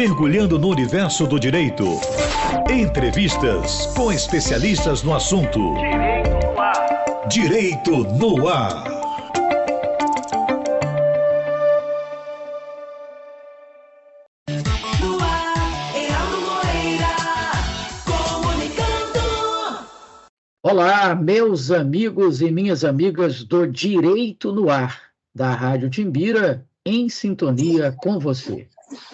Mergulhando no universo do direito. Entrevistas com especialistas no assunto. Direito no ar. Olá, meus amigos e minhas amigas do Direito no Ar, da Rádio Timbira, em sintonia com você.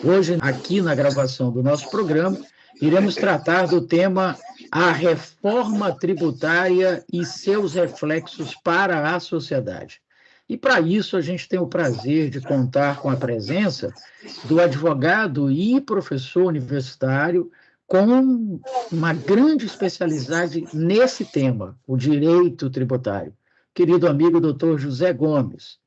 Hoje, aqui na gravação do nosso programa, iremos tratar do tema a reforma tributária e seus reflexos para a sociedade. E para isso a gente tem o prazer de contar com a presença do advogado e professor universitário com uma grande especialidade nesse tema, o direito tributário. Querido amigo doutor José Gomes.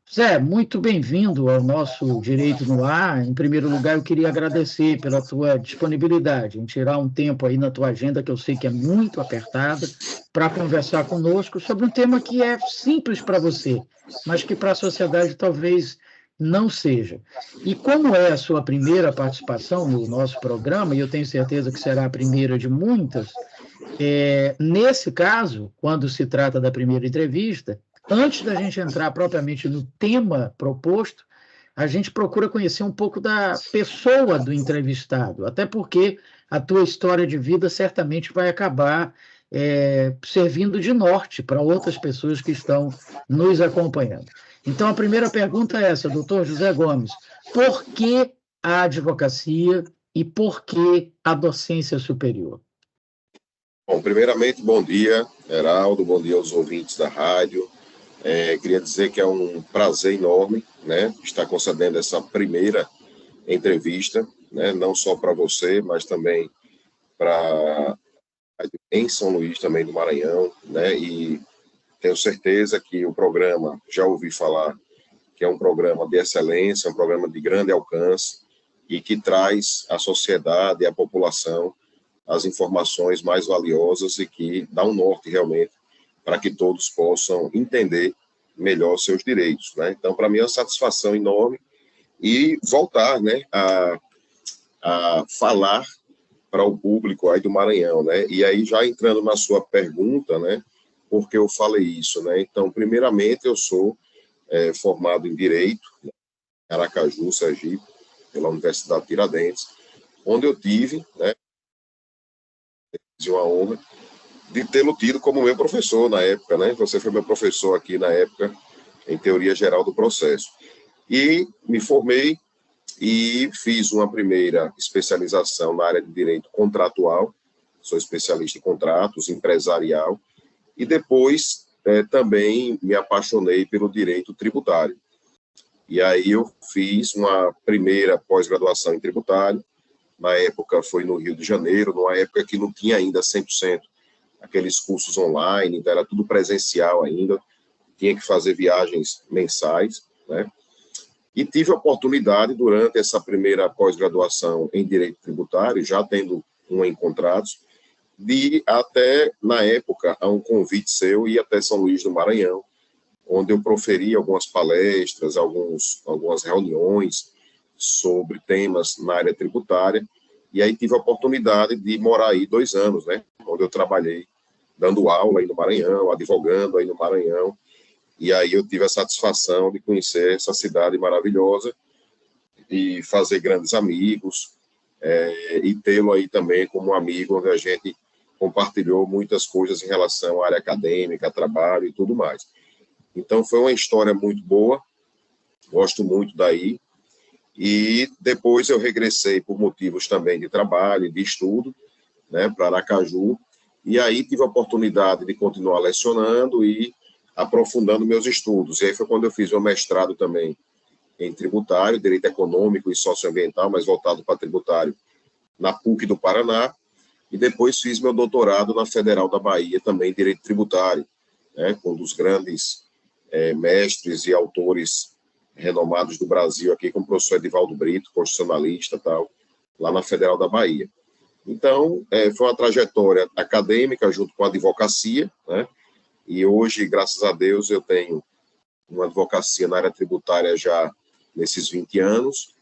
Zé, muito bem-vindo ao nosso Direito no Ar. Em primeiro lugar, eu queria agradecer pela tua disponibilidade em tirar um tempo aí na tua agenda, que eu sei que é muito apertada, para conversar conosco sobre um tema que é simples para você, mas que para a sociedade talvez não seja. E como é a sua primeira participação no nosso programa, e eu tenho certeza que será a primeira de muitas, nesse caso, quando se trata da primeira entrevista, antes da gente entrar propriamente no tema proposto, a gente procura conhecer um pouco da pessoa do entrevistado, até porque a tua história de vida certamente vai acabar servindo de norte para outras pessoas que estão nos acompanhando. Então, a primeira pergunta é essa, doutor José Gomes. Por que a advocacia e por que a docência superior? Bom, primeiramente, bom dia, Heraldo, bom dia aos ouvintes da rádio. Queria dizer que é um prazer enorme, né, estar concedendo essa primeira entrevista, né, não só para você, mas também para em São Luís também do Maranhão, né, e tenho certeza que o programa, já ouvi falar, que é um programa de excelência, um programa de grande alcance e que traz à sociedade e à população as informações mais valiosas e que dá um norte realmente para que todos possam entender melhor seus direitos, né? Então, para mim é uma satisfação enorme e voltar, né, a falar para o público aí do Maranhão, né? E aí, já entrando na sua pergunta, né, por que eu falei isso, né? Então, primeiramente, eu sou formado em Direito, em Aracaju, Sergipe, pela Universidade Tiradentes, onde eu tive, né, uma honra de tê-lo tido como meu professor na época, né? Você foi meu professor aqui na época, em Teoria Geral do Processo. E me formei e fiz uma primeira especialização na área de Direito Contratual, sou especialista em contratos, empresarial, e depois também me apaixonei pelo Direito Tributário. E aí eu fiz uma primeira pós-graduação em Tributário, na época foi no Rio de Janeiro, numa época que não tinha ainda 100% aqueles cursos online, então era tudo presencial ainda, tinha que fazer viagens mensais, né? E tive a oportunidade, durante essa primeira pós-graduação em Direito Tributário, já tendo uma em contratos, de ir até, na época, a um convite seu, ir até São Luís do Maranhão, onde eu proferi algumas palestras, algumas reuniões sobre temas na área tributária, e aí tive a oportunidade de morar aí 2 anos, né, onde eu trabalhei dando aula aí no Maranhão, advogando aí no Maranhão, e aí eu tive a satisfação de conhecer essa cidade maravilhosa, e fazer grandes amigos, e tê-lo aí também como um amigo, onde a gente compartilhou muitas coisas em relação à área acadêmica, trabalho e tudo mais. Então, foi uma história muito boa, gosto muito daí, e depois eu regressei por motivos também de trabalho, de estudo, né, para Aracaju, e aí tive a oportunidade de continuar lecionando e aprofundando meus estudos. E aí foi quando eu fiz meu mestrado também em tributário, direito econômico e socioambiental, mas voltado para tributário, na PUC do Paraná, e depois fiz meu doutorado na Federal da Bahia, também em direito tributário, né, com um dos grandes mestres e autores renomados do Brasil aqui, como o professor Edivaldo Brito, constitucionalista, tal, lá na Federal da Bahia. Então, foi uma trajetória acadêmica junto com a advocacia, né? E hoje, graças a Deus, eu tenho uma advocacia na área tributária já nesses 20 anos,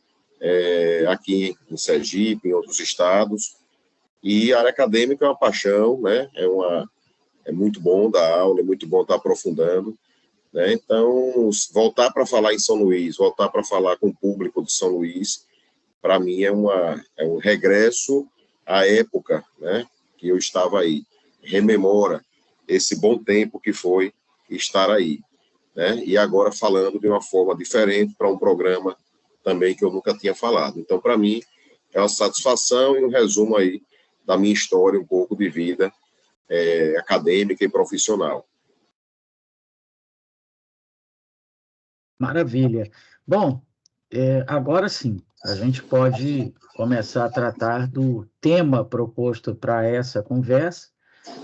aqui em Sergipe, em outros estados. E a área acadêmica é uma paixão, né? É muito bom dar aula, é muito bom estar aprofundando, né? Então, voltar para falar em São Luís, voltar para falar com o público de São Luís, para mim é um regresso à época, né, que eu estava aí. Rememora esse bom tempo que foi estar aí, né? E agora falando de uma forma diferente para um programa também que eu nunca tinha falado. Então, para mim, é uma satisfação e um resumo aí da minha história, um pouco de vida acadêmica e profissional. Maravilha. Bom, agora sim, a gente pode começar a tratar do tema proposto para essa conversa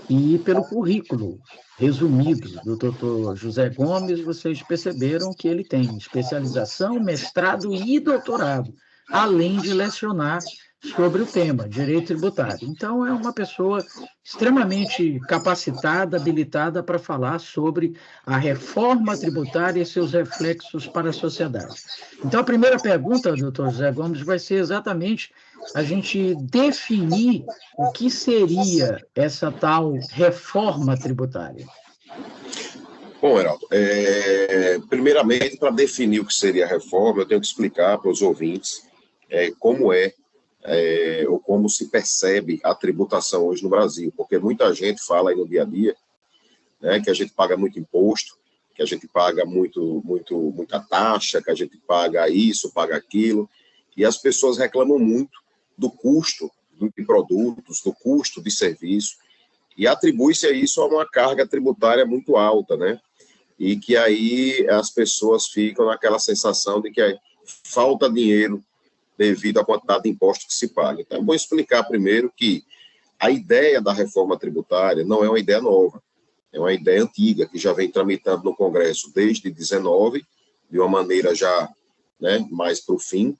e pelo currículo resumido do Dr. José Gomes, vocês perceberam que ele tem especialização, mestrado e doutorado, além de lecionar sobre o tema, direito tributário. Então, é uma pessoa extremamente capacitada, habilitada para falar sobre a reforma tributária e seus reflexos para a sociedade. Então, a primeira pergunta, doutor José Gomes, vai ser exatamente a gente definir o que seria essa tal reforma tributária. Bom, Heraldo, primeiramente, para definir o que seria a reforma, eu tenho que explicar para os ouvintes como ou como se percebe a tributação hoje no Brasil, porque muita gente fala aí no dia a dia, né, que a gente paga muito imposto, que a gente paga muita taxa, que a gente paga isso, paga aquilo, e as pessoas reclamam muito do custo de produtos, do custo de serviço, e atribui-se a isso a uma carga tributária muito alta, né? E que aí as pessoas ficam naquela sensação de que falta dinheiro devido à quantidade de impostos que se paga. Então, eu vou explicar primeiro que a ideia da reforma tributária não é uma ideia nova, é uma ideia antiga, que já vem tramitando no Congresso desde 19, de uma maneira já, né, mais para o fim.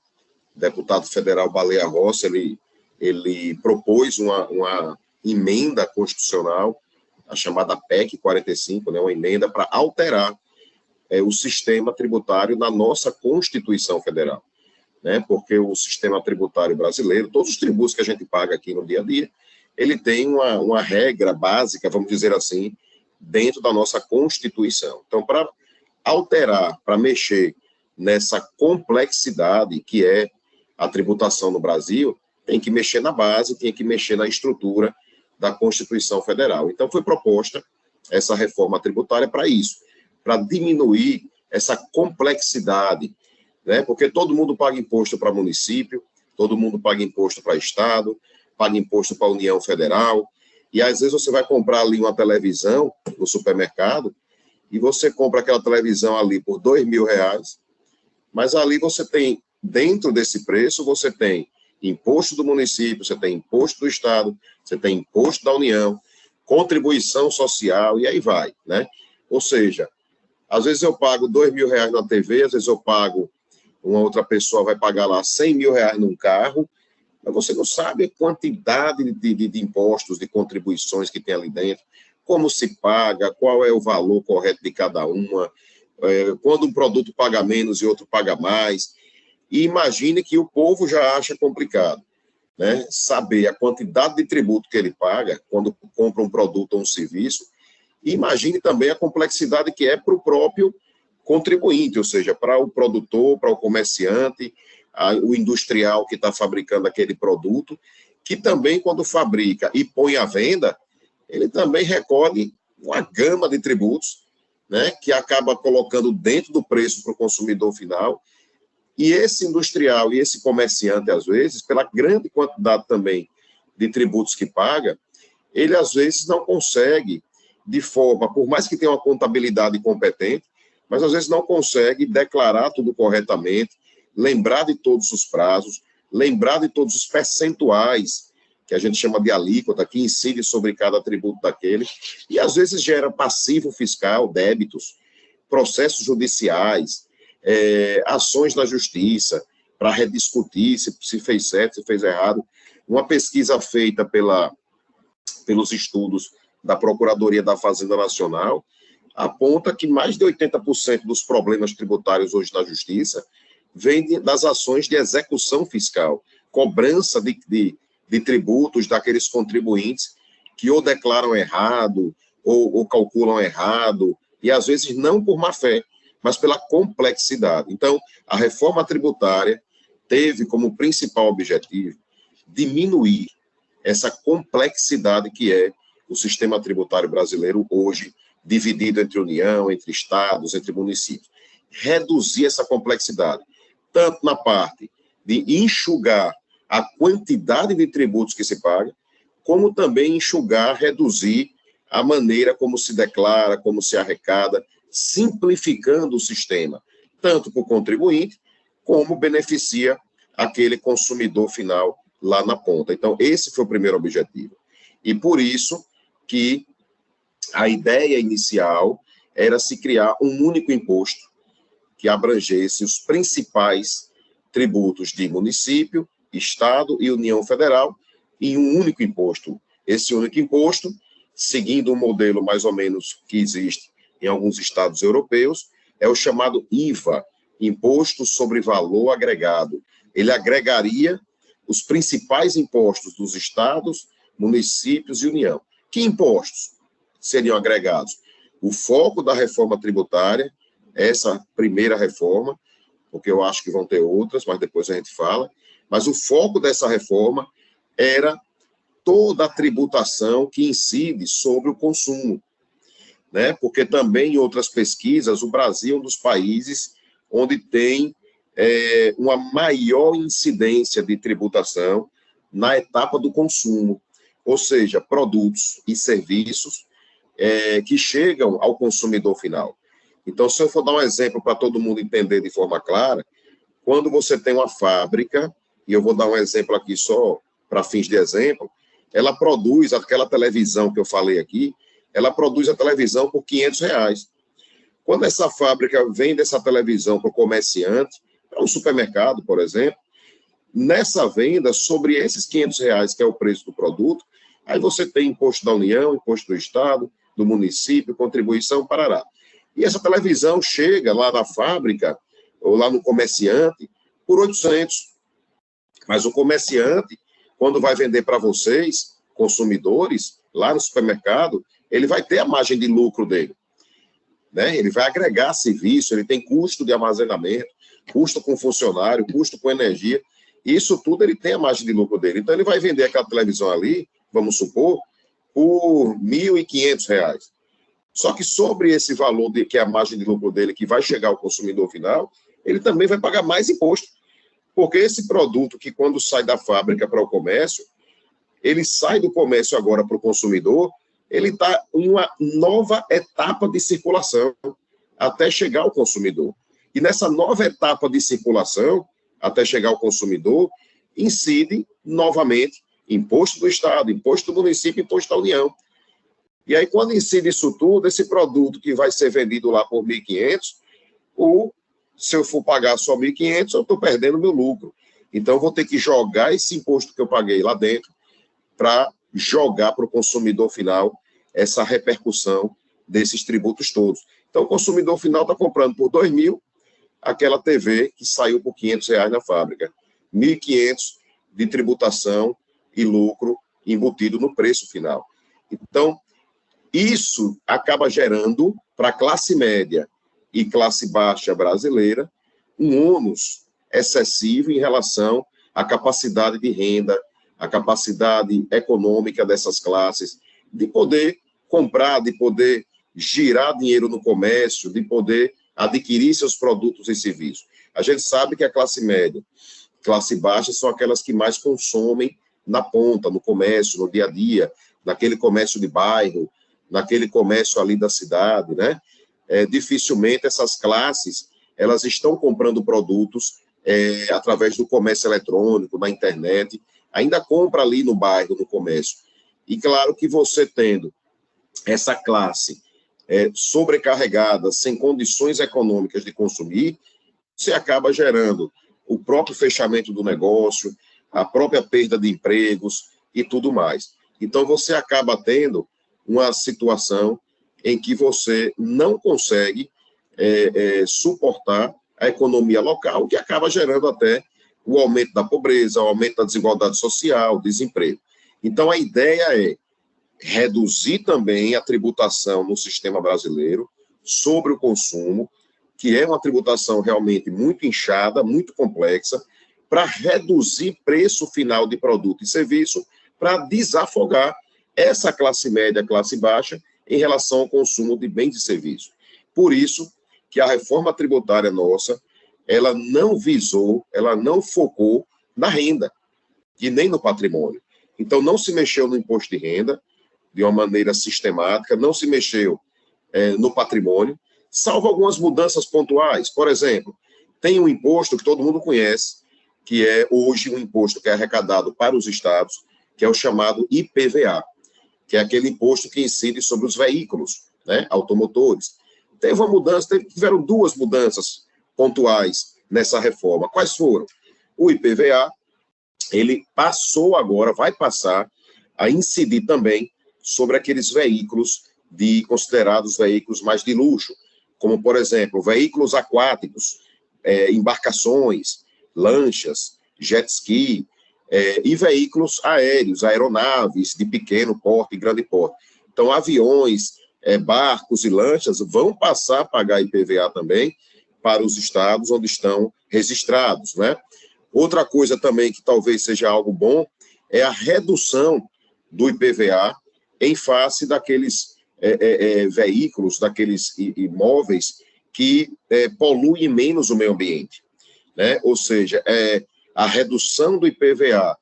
O deputado federal Baleia Rossi, ele propôs uma emenda constitucional, a chamada PEC 45, né, uma emenda para alterar o sistema tributário na nossa Constituição Federal, né, porque o sistema tributário brasileiro, todos os tributos que a gente paga aqui no dia a dia, ele tem uma regra básica, vamos dizer assim, dentro da nossa Constituição. Então, para alterar, para mexer nessa complexidade que é a tributação no Brasil, tem que mexer na base, tem que mexer na estrutura da Constituição Federal. Então, foi proposta essa reforma tributária para isso, para diminuir essa complexidade, né? Porque todo mundo paga imposto para município, todo mundo paga imposto para estado, paga imposto para a União Federal, e às vezes você vai comprar ali uma televisão no supermercado, e você compra aquela televisão ali por R$2.000, mas ali você tem, dentro desse preço, você tem imposto do município, você tem imposto do estado, você tem imposto da União, contribuição social, e aí vai, né? Ou seja, às vezes eu pago R$2.000 na TV, às vezes eu pago, uma outra pessoa vai pagar lá R$100.000 num carro, mas você não sabe a quantidade de impostos, de contribuições que tem ali dentro, como se paga, qual é o valor correto de cada uma, quando um produto paga menos e outro paga mais. E imagine que o povo já acha complicado, né, saber a quantidade de tributo que ele paga quando compra um produto ou um serviço, e imagine também a complexidade que é para o próprio contribuinte, ou seja, para o produtor, para o comerciante, o industrial que está fabricando aquele produto, que também, quando fabrica e põe à venda, ele também recolhe uma gama de tributos, né, que acaba colocando dentro do preço para o consumidor final. E esse industrial e esse comerciante, às vezes, pela grande quantidade também de tributos que paga, ele, às vezes, não consegue, de forma, por mais que tenha uma contabilidade competente, mas, às vezes, não consegue declarar tudo corretamente, lembrar de todos os prazos, lembrar de todos os percentuais, que a gente chama de alíquota, que incide sobre cada tributo daquele, e, às vezes, gera passivo fiscal, débitos, processos judiciais, ações na justiça, para rediscutir se fez certo, se fez errado. Uma pesquisa feita pelos estudos da Procuradoria da Fazenda Nacional aponta que mais de 80% dos problemas tributários hoje na justiça vem das ações de execução fiscal, cobrança de tributos daqueles contribuintes que ou declaram errado, ou calculam errado, e às vezes não por má fé, mas pela complexidade. Então, a reforma tributária teve como principal objetivo diminuir essa complexidade que é o sistema tributário brasileiro hoje, dividido entre União, entre estados, entre municípios. Reduzir essa complexidade, tanto na parte de enxugar a quantidade de tributos que se paga, como também enxugar, reduzir a maneira como se declara, como se arrecada, simplificando o sistema, tanto para o contribuinte, como beneficia aquele consumidor final lá na ponta. Então, esse foi o primeiro objetivo. E por isso que a ideia inicial era se criar um único imposto que abrangesse os principais tributos de município, Estado e União Federal em um único imposto. Esse único imposto, seguindo um modelo mais ou menos que existe em alguns estados europeus, é o chamado IVA, Imposto sobre Valor Agregado. Ele agregaria os principais impostos dos estados, municípios e União. Que impostos seriam agregados? O foco da reforma tributária, essa primeira reforma, porque eu acho que vão ter outras, mas depois a gente fala, mas o foco dessa reforma era toda a tributação que incide sobre o consumo, né? Porque também em outras pesquisas, o Brasil é um dos países onde tem uma maior incidência de tributação na etapa do consumo, ou seja, produtos e serviços que chegam ao consumidor final. Então, se eu for dar um exemplo para todo mundo entender de forma clara, quando você tem uma fábrica, e eu vou dar um exemplo aqui só para fins de exemplo, ela produz aquela televisão que eu falei aqui, ela produz a televisão por R$500. Quando essa fábrica vende essa televisão para o comerciante, para um supermercado, por exemplo, nessa venda, sobre esses R$500, que é o preço do produto, aí você tem imposto da União, imposto do Estado, do município, contribuição, parará. E essa televisão chega lá na fábrica, ou lá no comerciante, por 800. Mas o comerciante, quando vai vender para vocês, consumidores, lá no supermercado, ele vai ter a margem de lucro dele, né? Ele vai agregar serviço, ele tem custo de armazenamento, custo com funcionário, custo com energia, isso tudo ele tem a margem de lucro dele. Então, ele vai vender aquela televisão ali, vamos supor, por R$1.500. Só que sobre esse valor, que é a margem de lucro dele, que vai chegar ao consumidor final, ele também vai pagar mais imposto. Porque esse produto que, quando sai da fábrica para o comércio, ele sai do comércio agora para o consumidor, ele está em uma nova etapa de circulação até chegar ao consumidor. E nessa nova etapa de circulação, até chegar ao consumidor, incide novamente imposto do Estado, imposto do município, imposto da União. E aí, quando incide isso tudo, esse produto que vai ser vendido lá por R$1.500, se eu for pagar só R$1.500, eu estou perdendo meu lucro. Então, eu vou ter que jogar esse imposto que eu paguei lá dentro para jogar para o consumidor final essa repercussão desses tributos todos. Então, o consumidor final está comprando por R$2.000 aquela TV que saiu por R$500 na fábrica. R$1.500 de tributação e lucro embutido no preço final. Então, isso acaba gerando para a classe média e classe baixa brasileira um ônus excessivo em relação à capacidade de renda, à capacidade econômica dessas classes, de poder comprar, de poder girar dinheiro no comércio, de poder adquirir seus produtos e serviços. A gente sabe que a classe média, classe baixa, são aquelas que mais consomem na ponta, no comércio, no dia a dia, naquele comércio de bairro, naquele comércio ali da cidade, né? Dificilmente essas classes, elas estão comprando produtos através do comércio eletrônico, na internet, ainda compra ali no bairro, no comércio. E claro que você tendo essa classe sobrecarregada, sem condições econômicas de consumir, você acaba gerando o próprio fechamento do negócio, a própria perda de empregos e tudo mais. Então, você acaba tendo uma situação em que você não consegue suportar a economia local, que acaba gerando até o aumento da pobreza, o aumento da desigualdade social, desemprego. Então, a ideia é reduzir também a tributação no sistema brasileiro sobre o consumo, que é uma tributação realmente muito inchada, muito complexa, para reduzir preço final de produto e serviço, para desafogar essa classe média, classe baixa, em relação ao consumo de bens e serviços. Por isso que a reforma tributária nossa, ela não visou, ela não focou na renda, e nem no patrimônio. Então, não se mexeu no imposto de renda, de uma maneira sistemática, não se mexeu no patrimônio, salvo algumas mudanças pontuais. Por exemplo, tem um imposto que todo mundo conhece, que é hoje um imposto que é arrecadado para os estados, que é o chamado IPVA, que é aquele imposto que incide sobre os veículos, né, automotores. Teve uma mudança, tiveram duas mudanças pontuais nessa reforma. Quais foram? O IPVA, ele passou agora, vai passar a incidir também sobre aqueles veículos considerados veículos mais de luxo, como, por exemplo, veículos aquáticos, embarcações, lanchas, jet ski, e veículos aéreos, aeronaves de pequeno porte e grande porte. Então, aviões, barcos e lanchas vão passar a pagar IPVA também para os estados onde estão registrados, né? Outra coisa também que talvez seja algo bom é a redução do IPVA em face daqueles veículos, daqueles imóveis que poluem menos o meio ambiente, né? Ou seja, a redução do IPVA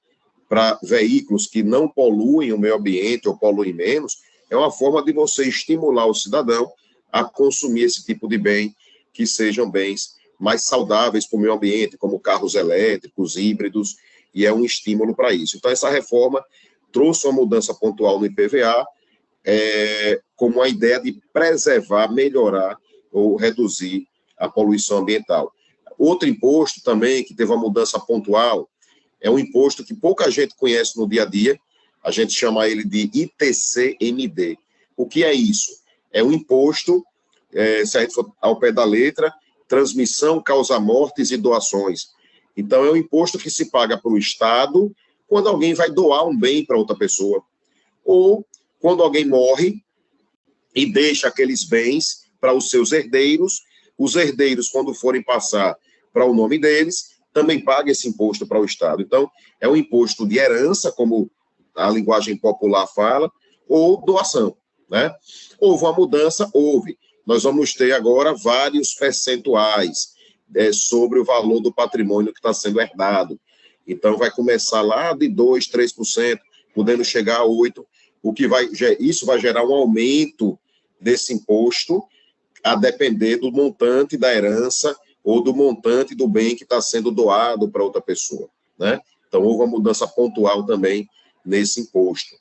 para veículos que não poluem o meio ambiente ou poluem menos é uma forma de você estimular o cidadão a consumir esse tipo de bem, que sejam bens mais saudáveis para o meio ambiente, como carros elétricos, híbridos, e é um estímulo para isso. Então, essa reforma trouxe uma mudança pontual no IPVA, como a ideia de preservar, melhorar ou reduzir a poluição ambiental. Outro imposto também que teve uma mudança pontual é um imposto que pouca gente conhece no dia a dia, a gente chama ele de ITCMD. O que é isso? É um imposto, se a gente for ao pé da letra, transmissão, causa-mortes e doações. Então, é um imposto que se paga para o Estado quando alguém vai doar um bem para outra pessoa, ou quando alguém morre e deixa aqueles bens para os seus herdeiros, os herdeiros, quando forem passar para o nome deles, também pagam esse imposto para o Estado. Então, é um imposto de herança, como a linguagem popular fala, ou doação, né? Houve uma mudança? Houve. Nós vamos ter agora vários percentuais sobre o valor do patrimônio que está sendo herdado. Então, vai começar lá de 2%, 3%, podendo chegar a 8%, isso vai gerar um aumento desse imposto, a depender do montante da herança ou do montante do bem que está sendo doado para outra pessoa, né? Então, houve uma mudança pontual também nesse imposto.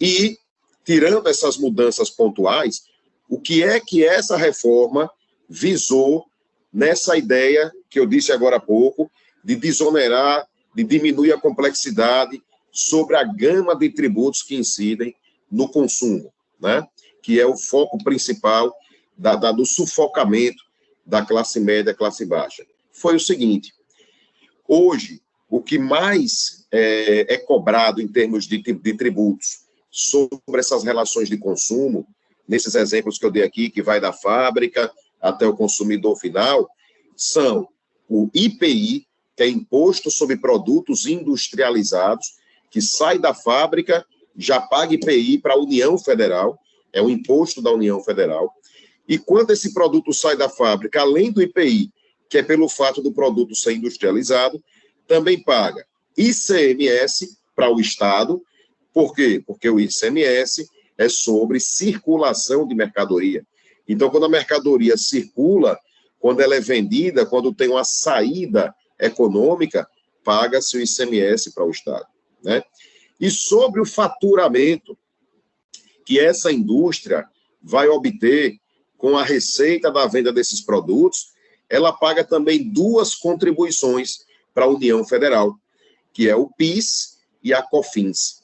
E, tirando essas mudanças pontuais, o que é que essa reforma visou nessa ideia que eu disse agora há pouco, de desonerar, de diminuir a complexidade sobre a gama de tributos que incidem no consumo, né? Que é o foco principal do sufocamento da classe média, classe baixa. Foi o seguinte: hoje, o que mais é cobrado em termos de tributos sobre essas relações de consumo, nesses exemplos que eu dei aqui, que vai da fábrica até o consumidor final, são o IPI, que é Imposto sobre Produtos Industrializados, que sai da fábrica, já paga IPI para a União Federal, é um imposto da União Federal, e quando esse produto sai da fábrica, além do IPI, que é pelo fato do produto ser industrializado, também paga ICMS para o Estado. Por quê? Porque o ICMS é sobre circulação de mercadoria. Então, quando a mercadoria circula, quando ela é vendida, quando tem uma saída econômica, paga-se o ICMS para o Estado, né? E sobre o faturamento que essa indústria vai obter com a receita da venda desses produtos, ela paga também duas contribuições para a União Federal, que é o PIS e a COFINS.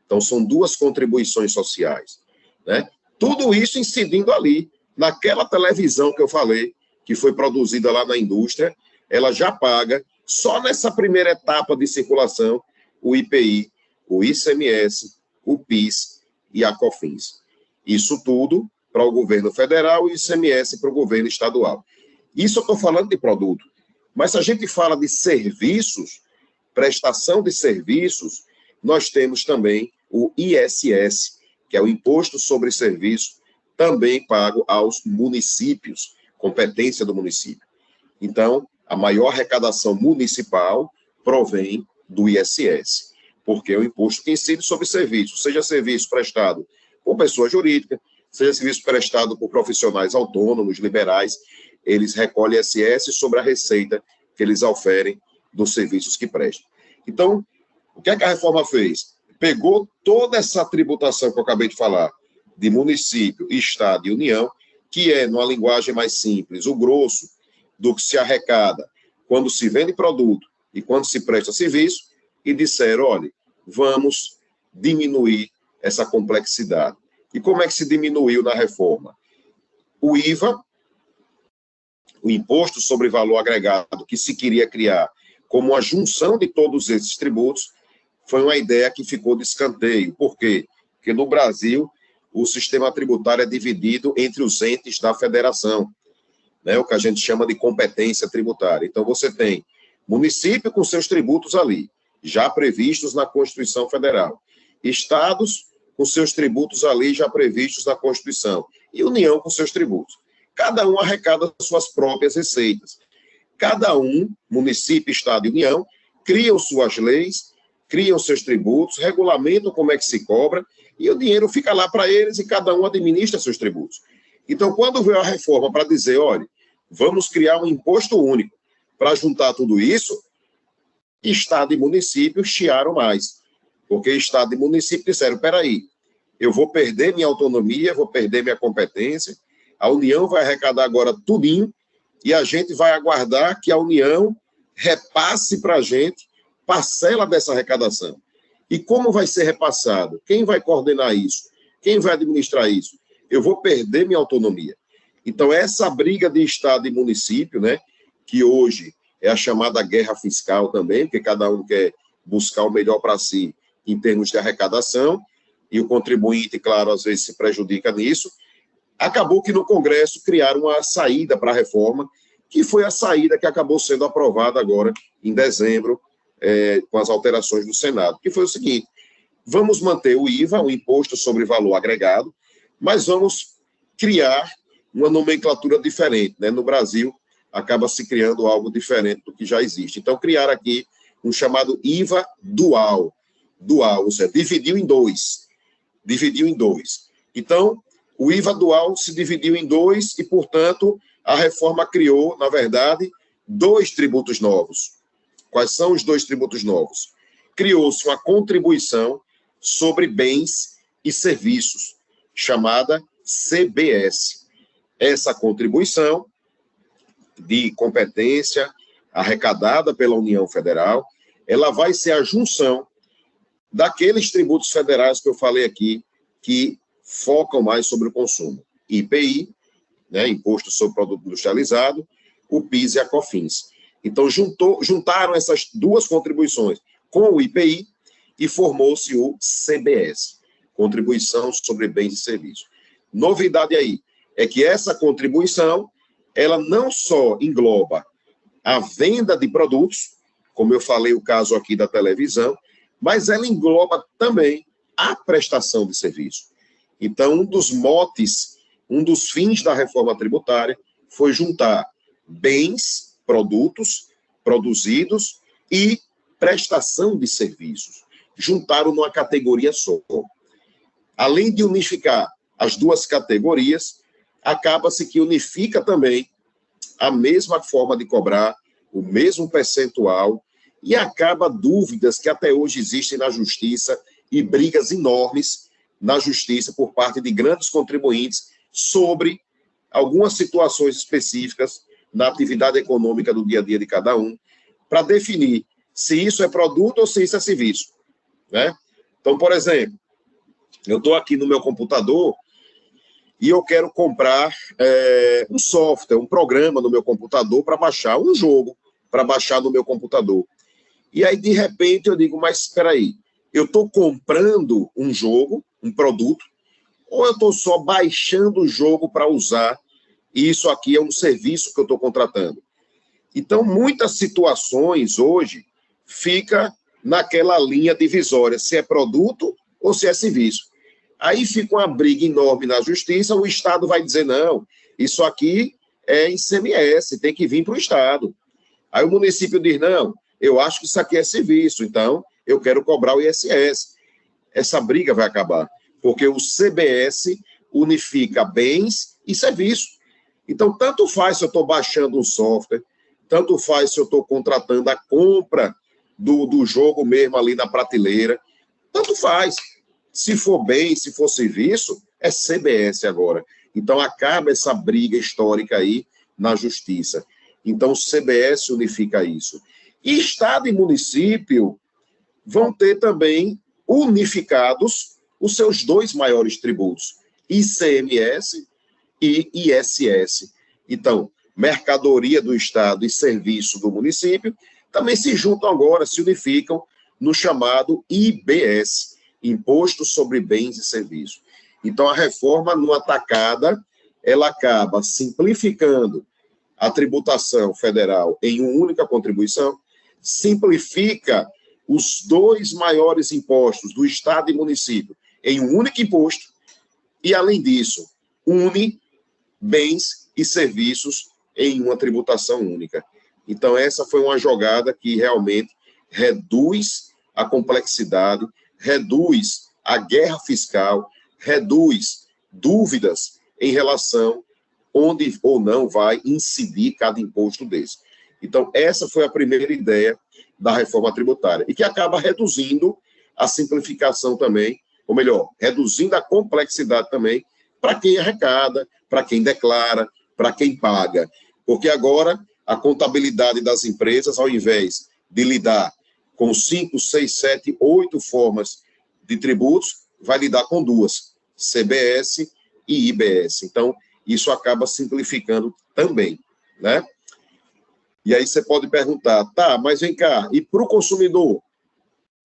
Então, são duas contribuições sociais, né? Tudo isso incidindo ali, naquela televisão que eu falei, que foi produzida lá na indústria, ela já paga, só nessa primeira etapa de circulação, o IPI, o ICMS, o PIS e a COFINS. Isso tudo para o governo federal e o ICMS para o governo estadual. Isso eu estou falando de produto. Mas se a gente fala de serviços, prestação de serviços, nós temos também o ISS, que é o Imposto sobre Serviço, também pago aos municípios, competência do município. Então, a maior arrecadação municipal provém do ISS, porque é o imposto que incide sobre serviços, seja serviço prestado por pessoa jurídica, seja serviço prestado por profissionais autônomos, liberais, eles recolhem ISS sobre a receita que eles oferem dos serviços que prestam. Então, o que é que a reforma fez? Pegou toda essa tributação que eu acabei de falar, de município, estado e união, que é, numa linguagem mais simples, o grosso do que se arrecada quando se vende produto e quando se presta serviço, e disseram, olha, vamos diminuir essa complexidade. E como é que se diminuiu na reforma? O IVA, o Imposto sobre Valor Agregado, que se queria criar como a junção de todos esses tributos, foi uma ideia que ficou de escanteio. Por quê? Porque no Brasil, o sistema tributário é dividido entre os entes da federação, né, o que a gente chama de competência tributária. Então, você tem município com seus tributos ali, já previstos na Constituição Federal, estados com seus tributos ali, já previstos na Constituição, e União com seus tributos. Cada um arrecada suas próprias receitas. Cada um, município, estado e União, criam suas leis, criam seus tributos, regulamentam como é que se cobra, e o dinheiro fica lá para eles e cada um administra seus tributos. Então, quando veio a reforma para dizer, olha, vamos criar um imposto único para juntar tudo isso, Estado e município chiaram mais. Porque Estado e município disseram, peraí, eu vou perder minha autonomia, vou perder minha competência, a União vai arrecadar agora tudinho, e a gente vai aguardar que a União repasse para a gente parcela dessa arrecadação. E como vai ser repassado? Quem vai coordenar isso? Quem vai administrar isso? Eu vou perder minha autonomia. Então, essa briga de Estado e município, né, que hoje é a chamada guerra fiscal também, porque cada um quer buscar o melhor para si em termos de arrecadação, e o contribuinte, claro, às vezes se prejudica nisso, acabou que no Congresso criaram uma saída para a reforma, que foi a saída que acabou sendo aprovada agora em dezembro, com as alterações do Senado, que foi o seguinte, vamos manter o IVA, o Imposto sobre Valor Agregado, mas vamos criar uma nomenclatura diferente, né? No Brasil, acaba se criando algo diferente do que já existe. Então, criar aqui um chamado IVA dual, ou seja, dividiu em dois. Então, o IVA dual se dividiu em dois e, portanto, a reforma criou, na verdade, dois tributos novos. Quais são os dois tributos novos? Criou-se uma contribuição sobre bens e serviços, chamada CBS. Essa contribuição de competência arrecadada pela União Federal, ela vai ser a junção daqueles tributos federais que eu falei aqui, que focam mais sobre o consumo. IPI, né, Imposto sobre Produto Industrializado, o PIS e a COFINS. Então, juntaram essas duas contribuições com o IPI e formou-se o CBS, Contribuição sobre Bens e Serviços. Novidade aí é que essa contribuição, ela não só engloba a venda de produtos, como eu falei o caso aqui da televisão, mas ela engloba também a prestação de serviço. Então, um dos motes, um dos fins da reforma tributária foi juntar bens, produtos produzidos e prestação de serviços. Juntaram numa categoria só. Além de unificar as duas categorias, acaba-se que unifica também a mesma forma de cobrar, o mesmo percentual, e acaba dúvidas que até hoje existem na justiça e brigas enormes na justiça por parte de grandes contribuintes sobre algumas situações específicas na atividade econômica do dia a dia de cada um, para definir se isso é produto ou se isso é serviço, né? Então, por exemplo, eu estou aqui no meu computador e eu quero comprar um software, um programa no meu computador para baixar um jogo, para baixar no meu computador. E aí, de repente, eu digo, mas espera aí, eu estou comprando um jogo, um produto, ou eu estou só baixando o jogo para usar, e isso aqui é um serviço que eu estou contratando? Então, muitas situações hoje fica naquela linha divisória, se é produto ou se é serviço. Aí fica uma briga enorme na justiça, o Estado vai dizer, não, isso aqui é ICMS, tem que vir para o Estado. Aí o município diz, não, eu acho que isso aqui é serviço, então eu quero cobrar o ISS. Essa briga vai acabar, porque o CBS unifica bens e serviços. Então, tanto faz se eu estou baixando um software, tanto faz se eu estou contratando a compra do jogo mesmo ali na prateleira, tanto faz. Se for bem, se for serviço, é CBS agora. Então, acaba essa briga histórica aí na justiça. Então, o CBS unifica isso. E Estado e município vão ter também unificados os seus dois maiores tributos, ICMS e ISS. Então, mercadoria do Estado e serviço do município também se juntam agora, se unificam no chamado IBS, Imposto sobre Bens e Serviços. Então, a reforma, numa tacada, ela acaba simplificando a tributação federal em uma única contribuição, simplifica os dois maiores impostos do Estado e município em um único imposto e, além disso, une bens e serviços em uma tributação única. Então, essa foi uma jogada que realmente reduz a complexidade, reduz a guerra fiscal, reduz dúvidas em relação onde ou não vai incidir cada imposto desse. Então, essa foi a primeira ideia da reforma tributária, e que acaba reduzindo a simplificação também, ou melhor, reduzindo a complexidade também para quem arrecada, para quem declara, para quem paga. Porque agora a contabilidade das empresas, ao invés de lidar com 5, 6, 7, 8 formas de tributos, vai lidar com 2, CBS e IBS. Então, isso acaba simplificando também, né? E aí você pode perguntar, tá, mas vem cá, e para o consumidor?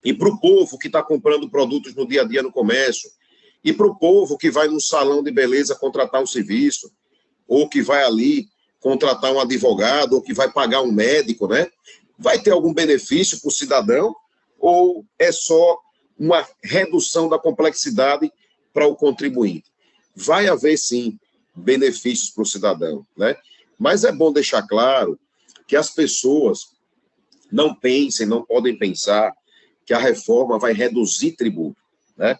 E para o povo que está comprando produtos no dia a dia no comércio? E para o povo que vai num salão de beleza contratar um serviço? Ou que vai ali contratar um advogado? Ou que vai pagar um médico, né? Vai ter algum benefício para o cidadão? Ou é só uma redução da complexidade para o contribuinte? Vai haver, sim, benefícios para o cidadão, né? Mas é bom deixar claro que as pessoas não pensem, não podem pensar que a reforma vai reduzir tributo, né?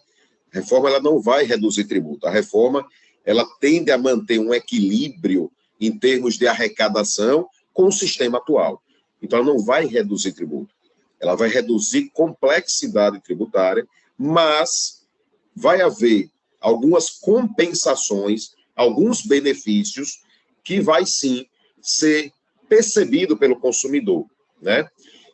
A reforma, ela não vai reduzir tributo. A reforma, ela tende a manter um equilíbrio em termos de arrecadação com o sistema atual. Então, ela não vai reduzir tributo. Ela vai reduzir complexidade tributária, mas vai haver algumas compensações, alguns benefícios que vai, sim, ser percebido pelo consumidor, né?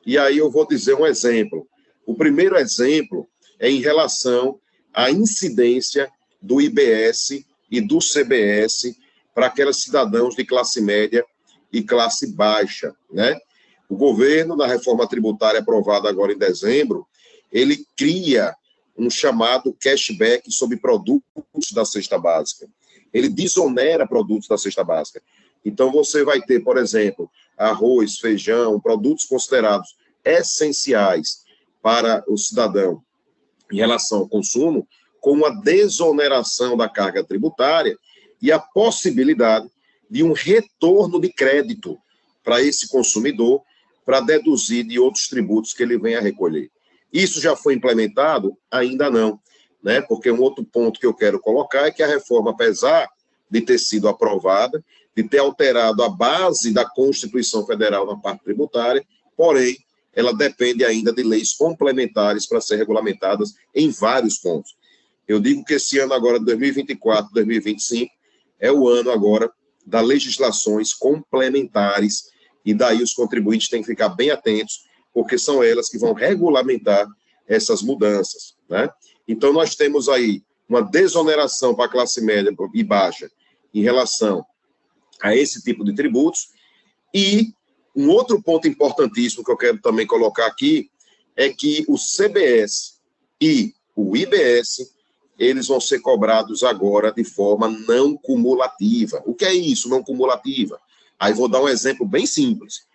E aí eu vou dizer um exemplo. O primeiro exemplo é em relação à incidência do IBS e do CBS para aqueles cidadãos de classe média e classe baixa, né? O governo, na reforma tributária aprovada agora em dezembro, ele cria um chamado cashback sobre produtos da cesta básica. Ele desonera produtos da cesta básica. Então, você vai ter, por exemplo, arroz, feijão, produtos considerados essenciais para o cidadão em relação ao consumo, com uma desoneração da carga tributária e a possibilidade de um retorno de crédito para esse consumidor para deduzir de outros tributos que ele venha a recolher. Isso já foi implementado? Ainda não, né? Porque um outro ponto que eu quero colocar é que a reforma, apesar de ter sido aprovada, de ter alterado a base da Constituição Federal na parte tributária, porém, ela depende ainda de leis complementares para ser regulamentadas em vários pontos. Eu digo que esse ano agora, 2024, 2025, é o ano agora das legislações complementares, e daí os contribuintes têm que ficar bem atentos, porque são elas que vão regulamentar essas mudanças, né? Então, nós temos aí uma desoneração para a classe média e baixa em relação a esse tipo de tributos. E um outro ponto importantíssimo que eu quero também colocar aqui é que o CBS e o IBS, eles vão ser cobrados agora de forma não cumulativa. O que é isso, não cumulativa? Aí vou dar um exemplo bem simples.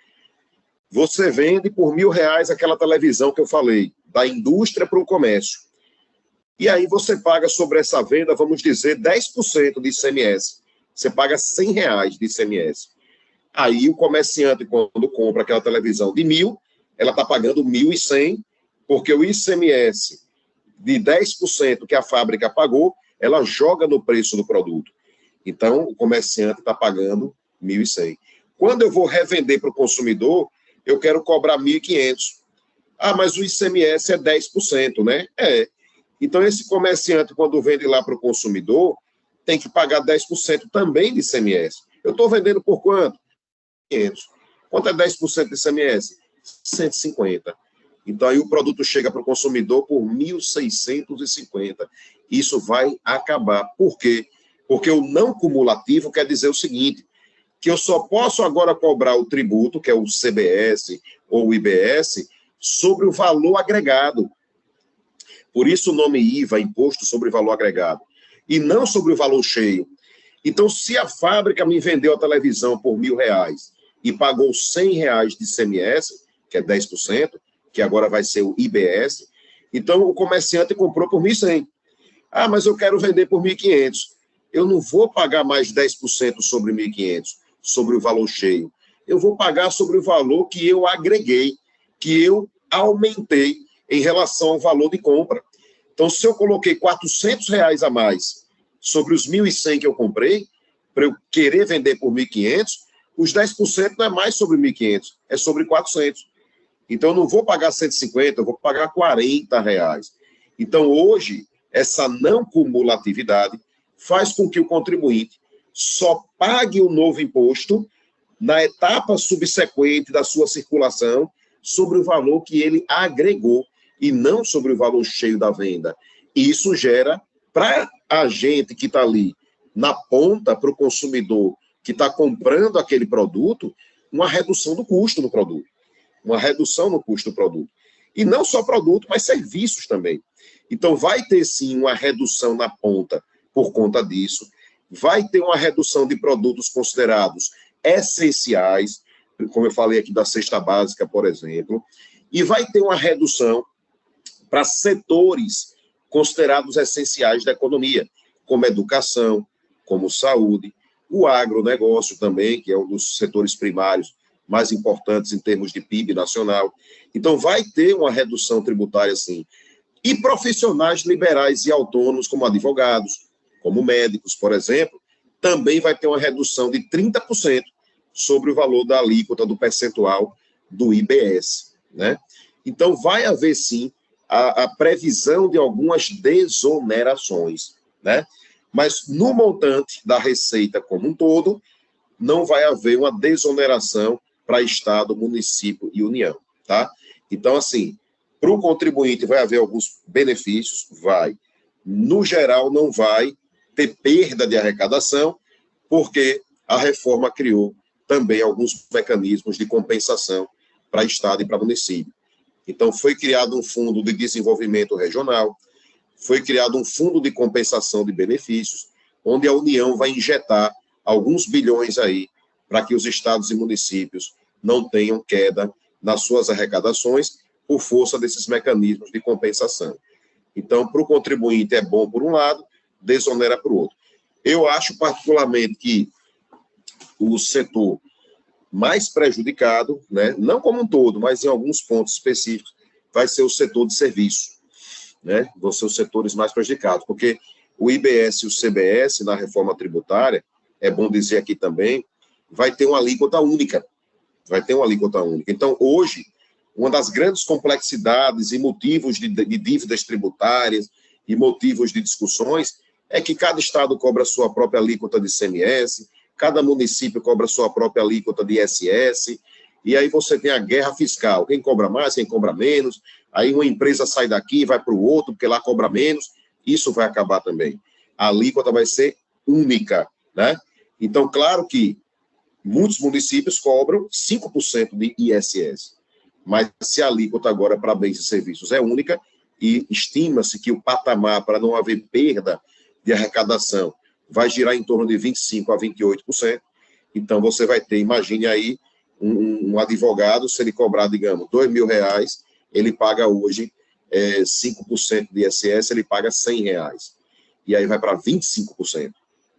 Você vende por R$1.000 aquela televisão que eu falei, da indústria para o comércio. E aí você paga sobre essa venda, vamos dizer, 10% de ICMS. Você paga R$100 de ICMS. Aí o comerciante, quando compra aquela televisão de 1.000, ela está pagando 1.100, porque o ICMS de 10% que a fábrica pagou, ela joga no preço do produto. Então, o comerciante está pagando 1.100. Quando eu vou revender para o consumidor, eu quero cobrar 1.500. Ah, mas o ICMS é 10%, né? É. Então, esse comerciante, quando vende lá para o consumidor, tem que pagar 10% também de ICMS. Eu estou vendendo por quanto? 500. Quanto é 10% de ICMS? 150. Então, aí o produto chega para o consumidor por 1.650. Isso vai acabar. Por quê? Porque o não cumulativo quer dizer o seguinte, que eu só posso agora cobrar o tributo, que é o CBS ou o IBS, sobre o valor agregado. Por isso o nome IVA, Imposto sobre Valor Agregado, e não sobre o valor cheio. Então, se a fábrica me vendeu a televisão por R$1.000 e pagou R$100 de ICMS, que é 10%, que agora vai ser o IBS, então o comerciante comprou por 1.100. Ah, mas eu quero vender por 1.500. Eu não vou pagar mais 10% sobre 1.500, sobre o valor cheio. Eu vou pagar sobre o valor que eu agreguei, que eu aumentei em relação ao valor de compra. Então, se eu coloquei R$400 a mais sobre os 1.100 que eu comprei, para eu querer vender por 1.500, os 10% não é mais sobre 1.500, é sobre 400. Então, eu não vou pagar 150, eu vou pagar R$40. Então, hoje, essa não cumulatividade faz com que o contribuinte só pague o novo imposto na etapa subsequente da sua circulação sobre o valor que ele agregou e não sobre o valor cheio da venda. E isso gera, para a gente que está ali na ponta, para o consumidor que está comprando aquele produto, uma redução do custo do produto. Uma redução no custo do produto. E não só produto, mas serviços também. Então, vai ter, sim, uma redução na ponta por conta disso. Vai ter uma redução de produtos considerados essenciais, como eu falei aqui da cesta básica, por exemplo. E vai ter uma redução para setores considerados essenciais da economia, como educação, como saúde, o agronegócio também, que é um dos setores primários mais importantes em termos de PIB nacional. Então, vai ter uma redução tributária, sim. E profissionais liberais e autônomos, como advogados, como médicos, por exemplo, também vai ter uma redução de 30% sobre o valor da alíquota do percentual do IBS, né? Então, vai haver, sim, a previsão de algumas desonerações, né? Mas, no montante da receita como um todo, não vai haver uma desoneração para Estado, município e União, tá? Então, assim, para o contribuinte vai haver alguns benefícios, vai. No geral, não vai ter perda de arrecadação, porque a reforma criou também alguns mecanismos de compensação para Estado e para município. Então, foi criado um fundo de desenvolvimento regional, foi criado um fundo de compensação de benefícios, onde a União vai injetar alguns bilhões aí para que os estados e municípios não tenham queda nas suas arrecadações por força desses mecanismos de compensação. Então, para o contribuinte é bom por um lado, desonera por outro. Eu acho particularmente que o setor mais prejudicado, né, não como um todo, mas em alguns pontos específicos, vai ser o setor de serviço, né? Vão ser os setores mais prejudicados, porque o IBS e o CBS, na reforma tributária, é bom dizer aqui também, vai ter uma alíquota única. Vai ter uma alíquota única. Então, hoje, uma das grandes complexidades e motivos de dívidas tributárias e motivos de discussões é que cada estado cobra a sua própria alíquota de ICMS, cada município cobra a sua própria alíquota de ISS, e aí você tem a guerra fiscal, quem cobra mais, quem cobra menos, aí uma empresa sai daqui e vai para o outro, porque lá cobra menos, Isso vai acabar também. A alíquota vai ser única, né? Então, claro que muitos municípios cobram 5% de ISS, mas se a alíquota agora para bens e serviços é única, e estima-se que o patamar para não haver perda de arrecadação vai girar em torno de 25% a 28%, então você vai ter, imagine aí, um advogado, se ele cobrar, digamos, R$2.000, ele paga hoje 5% de ISS, ele paga R$100, e aí vai para 25%,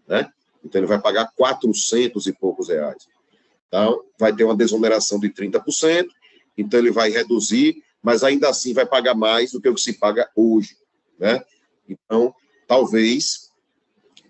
né? Então ele vai pagar 400 e poucos reais. Então, vai ter uma desoneração de 30%, então ele vai reduzir, mas ainda assim vai pagar mais do que o que se paga hoje, né? Então, talvez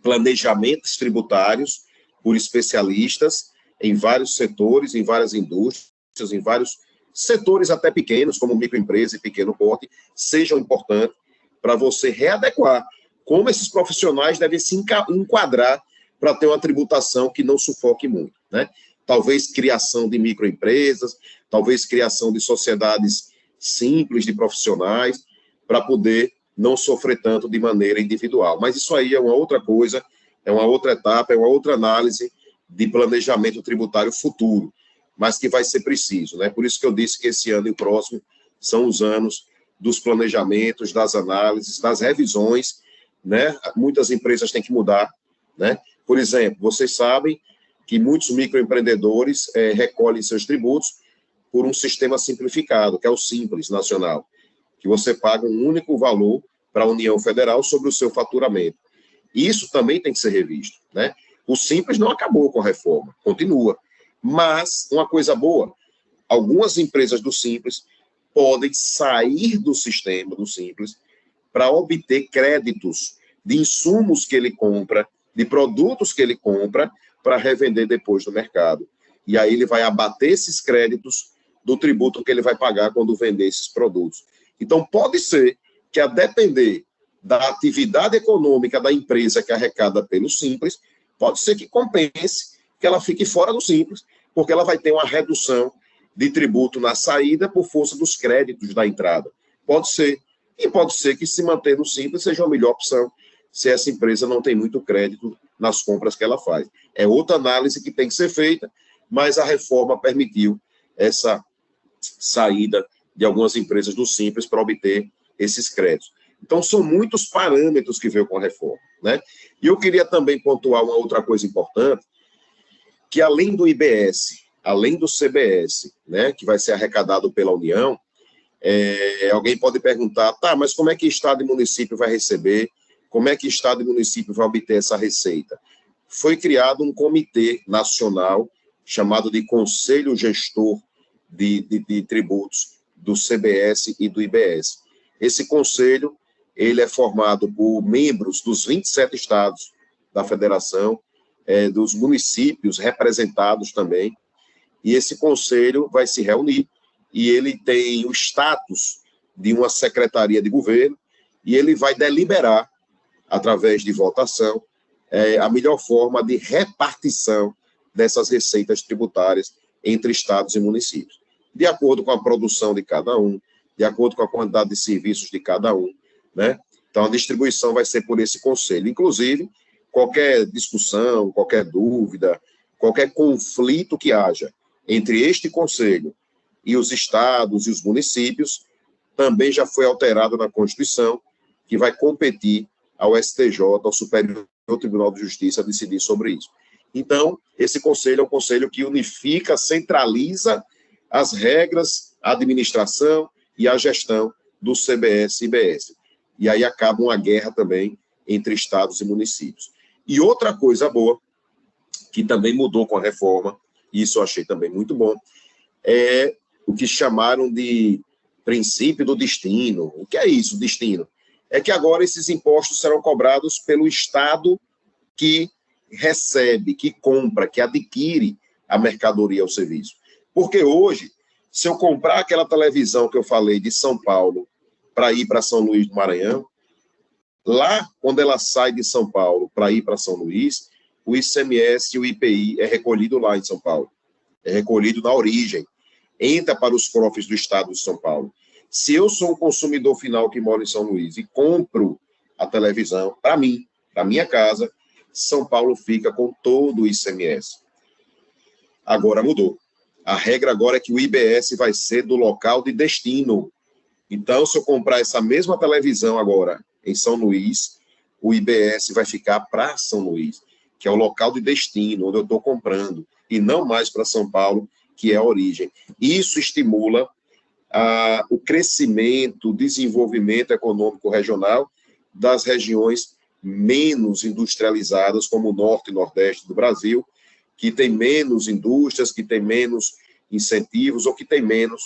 planejamentos tributários por especialistas em vários setores, em várias indústrias, em vários setores até pequenos, como microempresa e pequeno porte, sejam importantes para você readequar como esses profissionais devem se enquadrar para ter uma tributação que não sufoque muito, né? Talvez criação de microempresas, talvez criação de sociedades simples de profissionais, para poder não sofrer tanto de maneira individual. Mas isso aí é uma outra coisa, é uma outra etapa, é uma outra análise de planejamento tributário futuro, mas que vai ser preciso, né? Por isso que eu disse que esse ano e o próximo são os anos dos planejamentos, das análises, das revisões, né? Muitas empresas têm que mudar, né? Por exemplo, vocês sabem que muitos microempreendedores recolhem seus tributos por um sistema simplificado, que é o Simples Nacional, que você paga um único valor para a União Federal sobre o seu faturamento. Isso também tem que ser revisto, né? O Simples não acabou com a reforma, continua. Mas, uma coisa boa, algumas empresas do Simples podem sair do sistema do Simples para obter créditos de insumos que ele compra, de produtos que ele compra, para revender depois no mercado. E aí ele vai abater esses créditos do tributo que ele vai pagar quando vender esses produtos. Então, pode ser que, a depender da atividade econômica da empresa que arrecada pelo Simples, pode ser que compense que ela fique fora do Simples, porque ela vai ter uma redução de tributo na saída por força dos créditos da entrada. Pode ser. E pode ser que se manter no Simples seja a melhor opção, se essa empresa não tem muito crédito nas compras que ela faz. É outra análise que tem que ser feita, mas a reforma permitiu essa saída de algumas empresas do Simples para obter esses créditos. Então, são muitos parâmetros que veio com a reforma, né? E eu queria também pontuar uma outra coisa importante, que além do IBS, além do CBS, né, que vai ser arrecadado pela União, alguém pode perguntar, tá, mas como é que Estado e município vai receber? Como é que Estado e município vai obter essa receita? Foi criado um comitê nacional chamado de Conselho Gestor de Tributos do CBS e do IBS. Esse conselho, ele é formado por membros dos 27 estados da federação, dos municípios representados também, e esse conselho vai se reunir, e ele tem o status de uma secretaria de governo, e ele vai deliberar, através de votação, a melhor forma de repartição dessas receitas tributárias entre estados e municípios, de acordo com a produção de cada um, de acordo com a quantidade de serviços de cada um, né? Então, a distribuição vai ser por esse conselho. Inclusive, qualquer discussão, qualquer dúvida, qualquer conflito que haja entre este conselho e os estados e os municípios, também já foi alterado na Constituição, que vai competir ao STJ, ao Superior Tribunal de Justiça, decidir sobre isso. Então, esse conselho é um conselho que unifica, centraliza as regras, a administração e a gestão do CBS e IBS. E aí acaba uma guerra também entre estados e municípios. E outra coisa boa, que também mudou com a reforma, e isso eu achei também muito bom, é o que chamaram de princípio do destino. O que é isso, destino? É que agora esses impostos serão cobrados pelo Estado que recebe, que compra, que adquire a mercadoria ou serviço. Porque hoje, se eu comprar aquela televisão que eu falei de São Paulo para ir para São Luís do Maranhão, lá, quando ela sai de São Paulo para ir para São Luís, o ICMS e o IPI é recolhido lá em São Paulo. É recolhido na origem. Entra para os cofres do Estado de São Paulo. Se eu sou um consumidor final que mora em São Luís e compro a televisão, para mim, para minha casa, São Paulo fica com todo o ICMS. Agora mudou. A regra agora é que o IBS vai ser do local de destino. Então, se eu comprar essa mesma televisão agora em São Luís, o IBS vai ficar para São Luís, que é o local de destino, onde eu estou comprando, e não mais para São Paulo, que é a origem. Isso estimula o crescimento, o desenvolvimento econômico regional das regiões menos industrializadas, como o norte e nordeste do Brasil, que tem menos indústrias, que tem menos incentivos, ou que tem menos,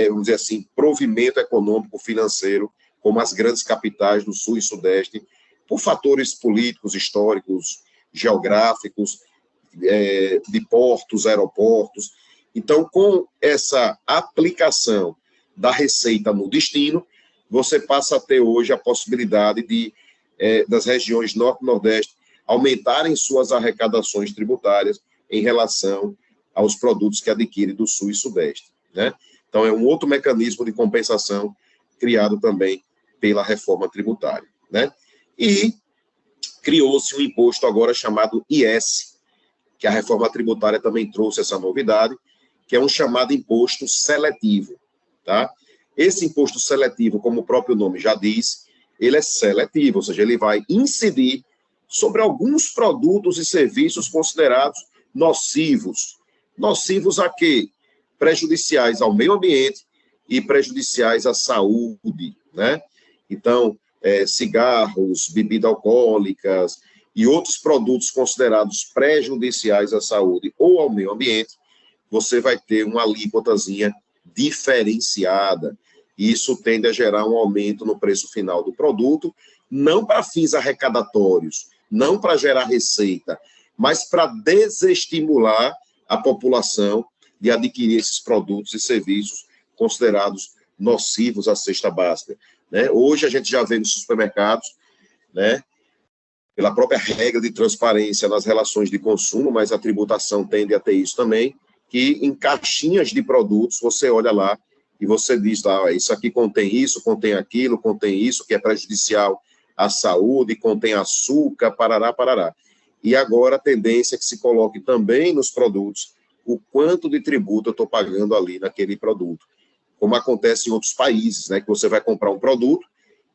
vamos dizer assim, provimento econômico financeiro, como as grandes capitais do sul e sudeste, por fatores políticos, históricos, geográficos, de portos, aeroportos. Então, com essa aplicação da receita no destino, você passa a ter hoje a possibilidade das regiões norte e nordeste aumentarem suas arrecadações tributárias em relação aos produtos que adquirem do sul e sudeste, né? Então, é um outro mecanismo de compensação criado também pela reforma tributária, né? E criou-se um imposto agora chamado IS, que a reforma tributária também trouxe essa novidade, que é um chamado imposto seletivo, tá? Esse imposto seletivo, como o próprio nome já diz, ele é seletivo, ou seja, ele vai incidir sobre alguns produtos e serviços considerados nocivos. Nocivos a quê? Prejudiciais ao meio ambiente e prejudiciais à saúde, né? Então, cigarros, bebidas alcoólicas e outros produtos considerados prejudiciais à saúde ou ao meio ambiente, você vai ter uma alíquotazinha diferenciada. E isso tende a gerar um aumento no preço final do produto, não para fins arrecadatórios, não para gerar receita, mas para desestimular a população de adquirir esses produtos e serviços considerados nocivos à cesta básica, né? Hoje a gente já vê nos supermercados, né, pela própria regra de transparência nas relações de consumo, mas a tributação tende a ter isso também, que em caixinhas de produtos você olha lá e você diz lá, isso aqui contém isso, contém aquilo, contém isso, que é prejudicial à saúde, contém açúcar, parará, parará. E agora a tendência é que se coloque também nos produtos o quanto de tributo eu estou pagando ali naquele produto. Como acontece em outros países, né, que você vai comprar um produto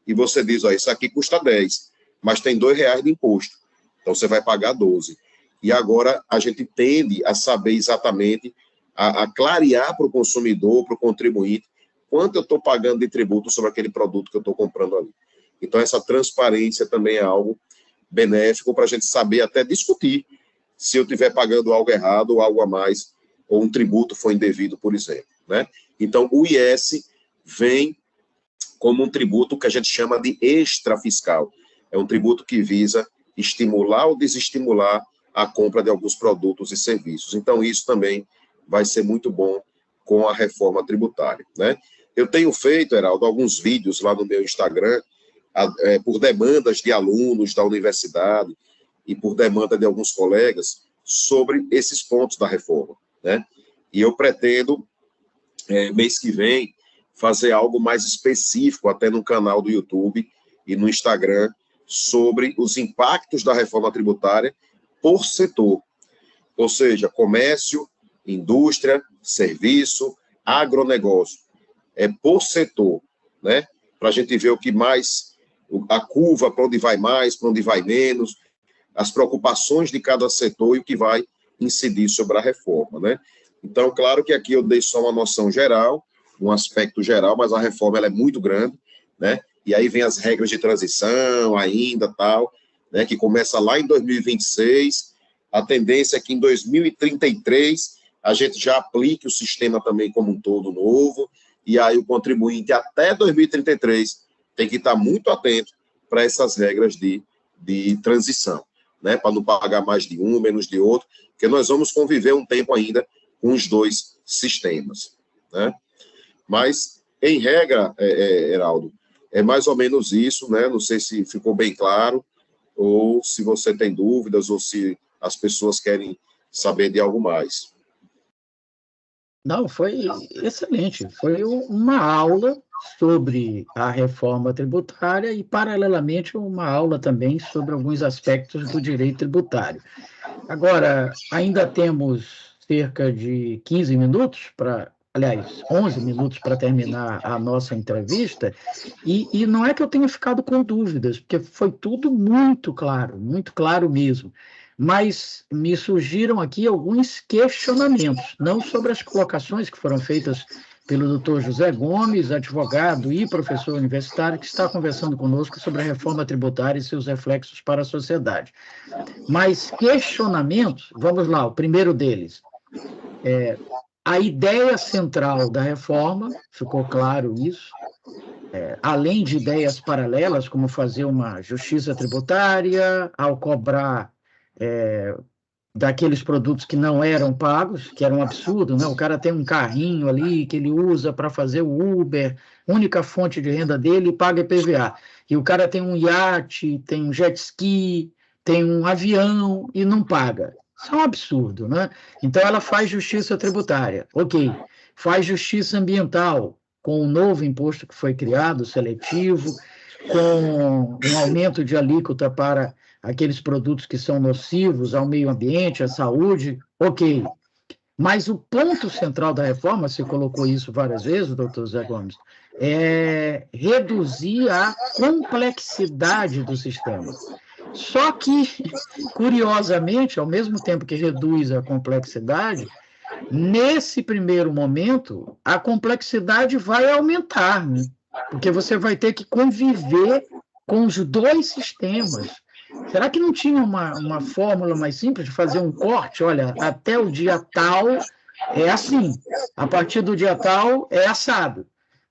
e você diz, ó, isso aqui custa 10, mas tem R$2 de imposto, então você vai pagar 12. E agora a gente tende a saber exatamente, a clarear para o consumidor, para o contribuinte, quanto eu estou pagando de tributo sobre aquele produto que eu estou comprando ali. Então essa transparência também é algo benéfico para a gente saber até discutir se eu estiver pagando algo errado ou algo a mais, ou um tributo foi indevido, por exemplo, né? Então, o IS vem como um tributo que a gente chama de extrafiscal. É um tributo que visa estimular ou desestimular a compra de alguns produtos e serviços. Então, isso também vai ser muito bom com a reforma tributária, né? Eu tenho feito, Heraldo, alguns vídeos lá no meu Instagram, por demandas de alunos da universidade e por demanda de alguns colegas, sobre esses pontos da reforma, né? E eu pretendo, mês que vem, fazer algo mais específico, até no canal do YouTube e no Instagram, sobre os impactos da reforma tributária por setor. Ou seja, comércio, indústria, serviço, agronegócio. É por setor, né? Para a gente ver o que mais, a curva, para onde vai mais, para onde vai menos, as preocupações de cada setor e o que vai incidir sobre a reforma, né? Então, claro que aqui eu dei só uma noção geral, um aspecto geral, mas a reforma ela é muito grande, né? E aí vem as regras de transição ainda, tal, né? Que começa lá em 2026, a tendência é que em 2033 a gente já aplique o sistema também como um todo novo, e aí o contribuinte até 2033 tem que estar muito atento para essas regras de transição, né? Para não pagar mais de um, menos de outro, porque nós vamos conviver um tempo ainda com os dois sistemas, né? Mas, em regra, Heraldo, é mais ou menos isso, né? Não sei se ficou bem claro, ou se você tem dúvidas, ou se as pessoas querem saber de algo mais. Não, foi excelente. Foi uma aula sobre a reforma tributária e, paralelamente, uma aula também sobre alguns aspectos do direito tributário. Agora, ainda temos cerca de 15 minutos aliás, 11 minutos para terminar a nossa entrevista, e não é que eu tenha ficado com dúvidas, porque foi tudo muito claro mesmo, mas me surgiram aqui alguns questionamentos, não sobre as colocações que foram feitas pelo doutor José Gomes, advogado e professor universitário, que está conversando conosco sobre a reforma tributária e seus reflexos para a sociedade. Mas questionamentos, vamos lá, o primeiro deles, a ideia central da reforma, ficou claro isso, além de ideias paralelas, como fazer uma justiça tributária, ao cobrar daqueles produtos que não eram pagos, que era um absurdo, né? O cara tem um carrinho ali que ele usa para fazer o Uber, única fonte de renda dele, e paga IPVA. E o cara tem um iate, tem um jet ski, tem um avião e não paga. Isso é um absurdo, né? Então, ela faz justiça tributária. Ok. Faz justiça ambiental, com o novo imposto que foi criado, seletivo, com um aumento de alíquota para aqueles produtos que são nocivos ao meio ambiente, à saúde, ok. Mas o ponto central da reforma, você colocou isso várias vezes, doutor Zé Gomes, é reduzir a complexidade do sistema. Só que, curiosamente, ao mesmo tempo que reduz a complexidade, nesse primeiro momento, a complexidade vai aumentar, né? Porque você vai ter que conviver com os dois sistemas. Será que não tinha uma fórmula mais simples de fazer um corte? Olha, até o dia tal é assim, a partir do dia tal é assado,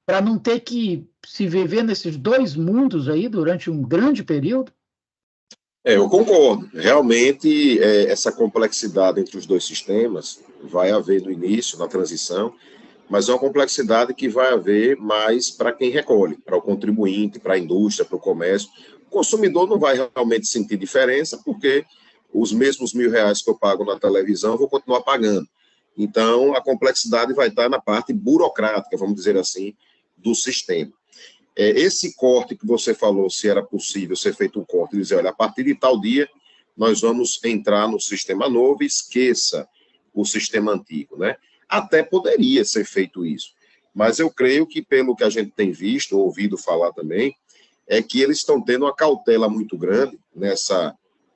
para não ter que se viver nesses dois mundos aí durante um grande período? Eu concordo. Realmente, essa complexidade entre os dois sistemas vai haver no início, na transição, mas é uma complexidade que vai haver mais para quem recolhe, para o contribuinte, para a indústria, para o comércio. O consumidor não vai realmente sentir diferença, porque os mesmos R$1.000 que eu pago na televisão, eu vou continuar pagando. Então, a complexidade vai estar na parte burocrática, vamos dizer assim, do sistema. Esse corte que você falou, se era possível ser feito um corte, dizer, olha, a partir de tal dia, nós vamos entrar no sistema novo e esqueça o sistema antigo, né? Até poderia ser feito isso, mas eu creio que, pelo que a gente tem visto, ouvido falar também, é que eles estão tendo uma cautela muito grande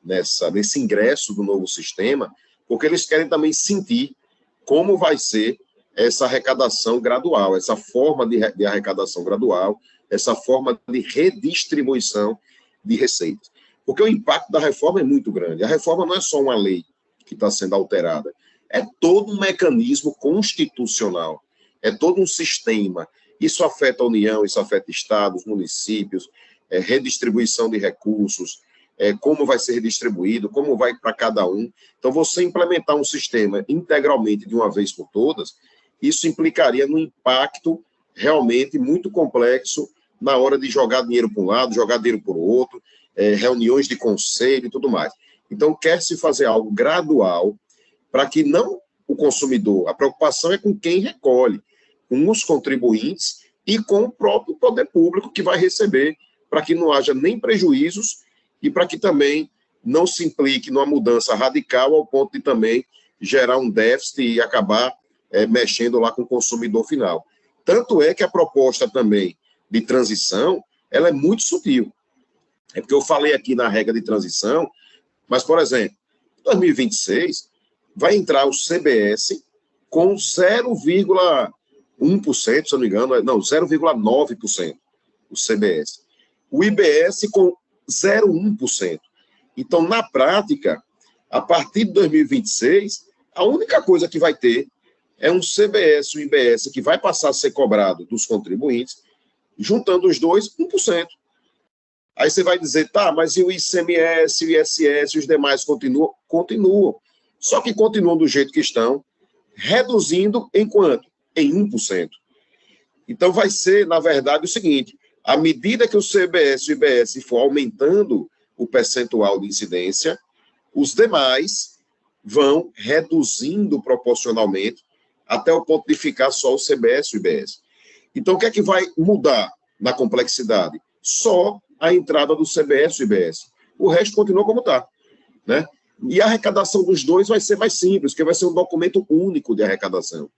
nesse ingresso do novo sistema, porque eles querem também sentir como vai ser essa arrecadação gradual, essa forma de arrecadação gradual, essa forma de redistribuição de receitas. Porque o impacto da reforma é muito grande. A reforma não é só uma lei que está sendo alterada, é todo um mecanismo constitucional, é todo um sistema. Isso afeta a União, isso afeta estados, municípios, redistribuição de recursos, como vai ser redistribuído, como vai para cada um. Então, você implementar um sistema integralmente de uma vez por todas, isso implicaria num impacto realmente muito complexo na hora de jogar dinheiro para um lado, jogar dinheiro para o outro, reuniões de conselho e tudo mais. Então, quer-se fazer algo gradual para que não o consumidor, a preocupação é com quem recolhe, com os contribuintes e com o próprio poder público que vai receber, para que não haja nem prejuízos e para que também não se implique numa mudança radical ao ponto de também gerar um déficit e acabar mexendo lá com o consumidor final. Tanto é que a proposta também de transição, ela é muito sutil. É porque eu falei aqui na regra de transição, mas, por exemplo, em 2026, vai entrar o CBS com 0,1%, se eu não me engano, não, 0,9%, o CBS. O IBS com 0,1%. Então, na prática, a partir de 2026, a única coisa que vai ter é um CBS e um IBS que vai passar a ser cobrado dos contribuintes, juntando os dois, 1%. Aí você vai dizer, tá, mas e o ICMS, o ISS, os demais continuam? Continuam. Só que continuam do jeito que estão, reduzindo em quanto? Em 1%. Então vai ser, na verdade, o seguinte, à medida que o CBS e o IBS for aumentando o percentual de incidência, os demais vão reduzindo proporcionalmente até o ponto de ficar só o CBS e o IBS. Então, o que é que vai mudar na complexidade? Só a entrada do CBS e IBS. O resto continua como está, né? E a arrecadação dos dois vai ser mais simples, porque vai ser um documento único de arrecadação.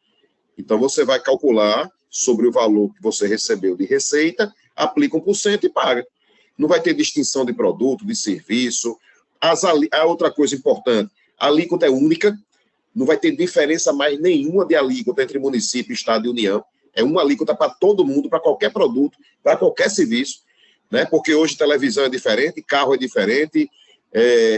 Então, você vai calcular sobre o valor que você recebeu de receita, aplica 1% e paga. Não vai ter distinção de produto, de serviço. A outra coisa importante, a alíquota é única, não vai ter diferença mais nenhuma de alíquota entre município, estado e União. É uma alíquota para todo mundo, para qualquer produto, para qualquer serviço, né? Porque hoje televisão é diferente, carro é diferente,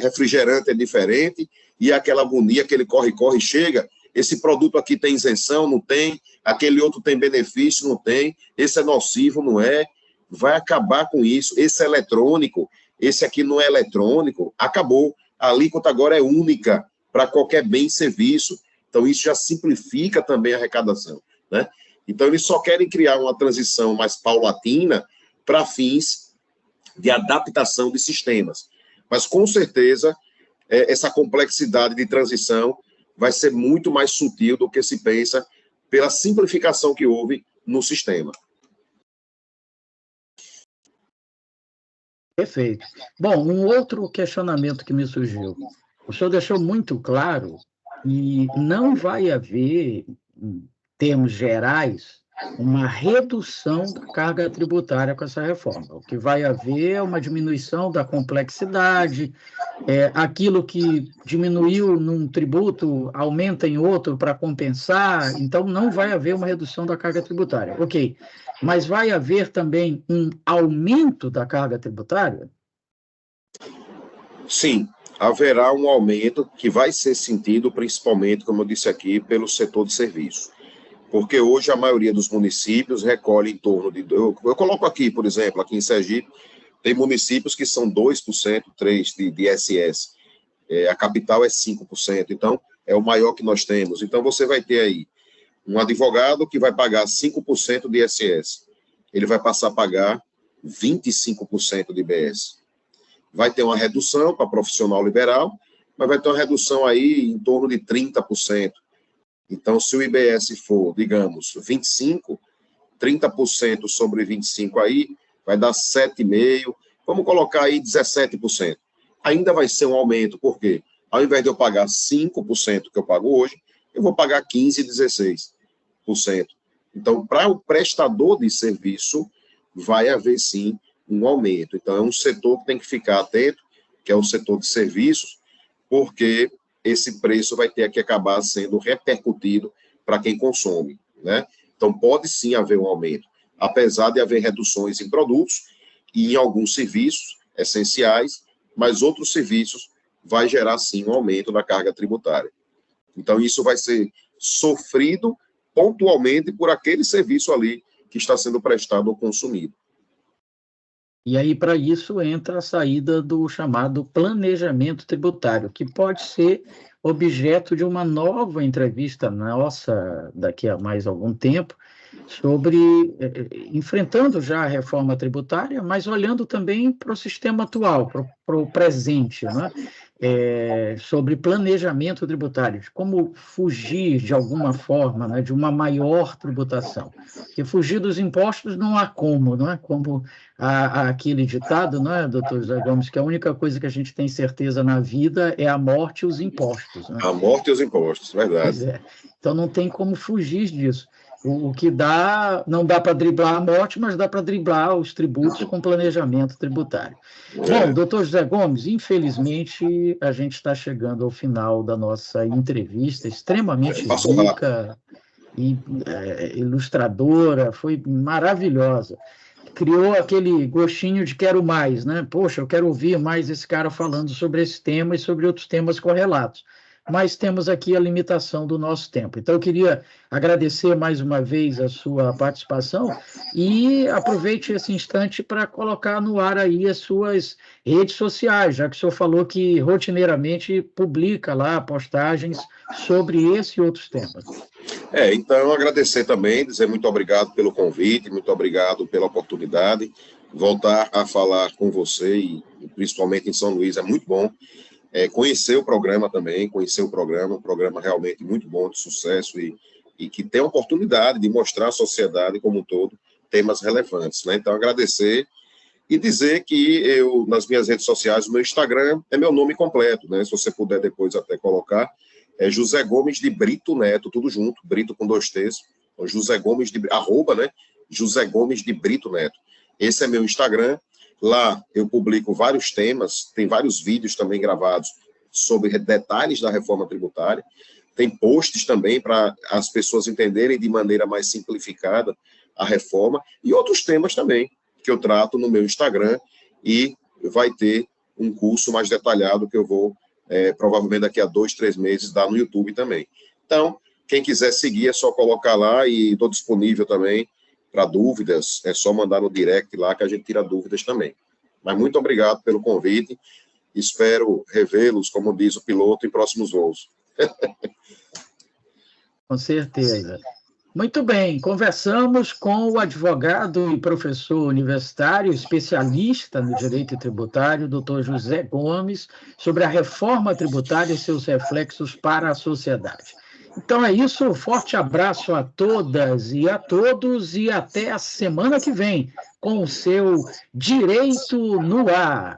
refrigerante é diferente, e aquela agonia, aquele corre-corre chega, esse produto aqui tem isenção, não tem, aquele outro tem benefício, não tem, esse é nocivo, não é, vai acabar com isso, esse é eletrônico, esse aqui não é eletrônico, acabou, a alíquota agora é única para qualquer bem e serviço, então isso já simplifica também a arrecadação, né? Então eles só querem criar uma transição mais paulatina para fins de adaptação de sistemas, mas com certeza essa complexidade de transição vai ser muito mais sutil do que se pensa pela simplificação que houve no sistema. Perfeito. Bom, um outro questionamento que me surgiu. O senhor deixou muito claro que não vai haver, em termos gerais, uma redução da carga tributária com essa reforma. O que vai haver é uma diminuição da complexidade, aquilo que diminuiu num tributo aumenta em outro para compensar, então não vai haver uma redução da carga tributária. Ok, mas vai haver também um aumento da carga tributária? Sim, haverá um aumento que vai ser sentido principalmente, como eu disse aqui, pelo setor de serviço. Porque hoje a maioria dos municípios recolhe em torno de... Eu coloco aqui, por exemplo, aqui em Sergipe, tem municípios que são 2%, 3% de ISS. A capital é 5%, então é o maior que nós temos. Então você vai ter aí um advogado que vai pagar 5% de ISS. Ele vai passar a pagar 25% de IBS. Vai ter uma redução para profissional liberal, mas vai ter uma redução aí em torno de 30%. Então, se o IBS for, digamos, 25%, 30% sobre 25% aí, vai dar 7,5%, vamos colocar aí 17%. Ainda vai ser um aumento, porque ao invés de eu pagar 5% que eu pago hoje, eu vou pagar 15%, 16%. Então, para o prestador de serviço, vai haver sim um aumento. Então, é um setor que tem que ficar atento, que é o setor de serviços, porque esse preço vai ter que acabar sendo repercutido para quem consome, né? Então, pode sim haver um aumento, apesar de haver reduções em produtos e em alguns serviços essenciais, mas outros serviços vai gerar sim um aumento da carga tributária. Então, isso vai ser sofrido pontualmente por aquele serviço ali que está sendo prestado ou consumido. E aí, para isso, entra a saída do chamado planejamento tributário, que pode ser objeto de uma nova entrevista nossa daqui a mais algum tempo, sobre enfrentando já a reforma tributária, mas olhando também para o sistema atual, para o presente, né? Sobre planejamento tributário, como fugir de alguma forma, né, de uma maior tributação. Porque fugir dos impostos não há como, não é? Como aquele ditado, não é, doutor José Gomes, que a única coisa que a gente tem certeza na vida é a morte e os impostos. Né? A morte e os impostos, verdade. Pois é. Então não tem como fugir disso. O que dá, não dá para driblar a morte, mas dá para driblar os tributos com planejamento tributário. Bom, doutor José Gomes, infelizmente a gente está chegando ao final da nossa entrevista, extremamente rica e ilustradora, foi maravilhosa. Criou aquele gostinho de quero mais, né? Poxa, eu quero ouvir mais esse cara falando sobre esse tema e sobre outros temas correlatos. Mas temos aqui a limitação do nosso tempo. Então, eu queria agradecer mais uma vez a sua participação e aproveite esse instante para colocar no ar aí as suas redes sociais, já que o senhor falou que rotineiramente publica lá postagens sobre esse e outros temas. Então, agradecer também, dizer muito obrigado pelo convite, muito obrigado pela oportunidade. Voltar a falar com você, e principalmente em São Luís, é muito bom. Conhecer o programa também, um programa realmente muito bom, de sucesso, e e que tem a oportunidade de mostrar à sociedade como um todo temas relevantes, né? Então, agradecer e dizer que eu, nas minhas redes sociais, o meu Instagram é meu nome completo, né? Se você puder depois até colocar, é José Gomes de Brito Neto, tudo junto, Brito com 2 T's, então, José Gomes de, arroba, né? José Gomes de Brito Neto. Esse é meu Instagram. Lá eu publico vários temas, tem vários vídeos também gravados sobre detalhes da reforma tributária, tem posts também para as pessoas entenderem de maneira mais simplificada a reforma, e outros temas também, que eu trato no meu Instagram, e vai ter um curso mais detalhado que eu vou, provavelmente daqui a 2, 3 meses, dar no YouTube também. Então, quem quiser seguir é só colocar lá, e estou disponível também para dúvidas, é só mandar no direct lá que a gente tira dúvidas também. Mas muito obrigado pelo convite, espero revê-los, como diz o piloto, em próximos voos. Com certeza. Muito bem, conversamos com o advogado e professor universitário, especialista no direito tributário, Dr. José Gomes, sobre a reforma tributária e seus reflexos para a sociedade. Então é isso, um forte abraço a todas e a todos e até a semana que vem com o seu Direito no Ar.